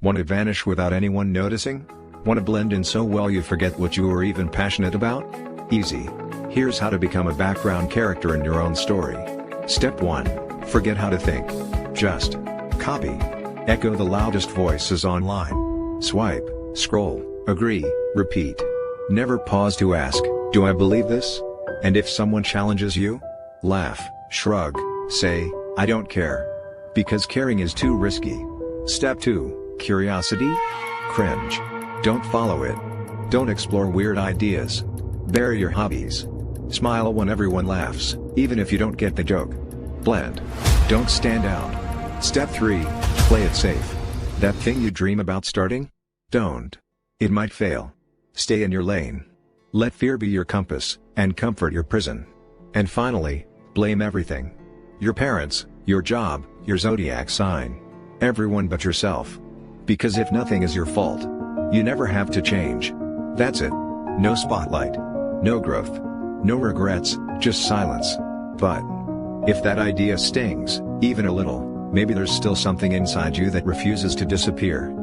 Want to vanish without anyone noticing? Want to blend in so well you forget what you were even passionate about? Easy. Here's how to become a background character in your own story. Step 1. Forget how to think. Just copy. Echo the loudest voices online. Swipe, scroll, agree, repeat. Never pause to ask, do I believe this? And if someone challenges you? Laugh, shrug, say, I don't care. Because caring is too risky. Step 2. Curiosity? Cringe. Don't follow it. Don't explore weird ideas. Bury your hobbies. Smile when everyone laughs, even if you don't get the joke. Blend. Don't stand out. Step 3. Play it safe. That thing you dream about starting? Don't. It might fail. Stay in your lane. Let fear be your compass, and comfort your prison. And finally, blame everything. Your parents, your job, your zodiac sign. Everyone but yourself. Because if nothing is your fault, you never have to change. That's it. No spotlight. No growth. No regrets, just silence. But if that idea stings, even a little, maybe there's still something inside you that refuses to disappear.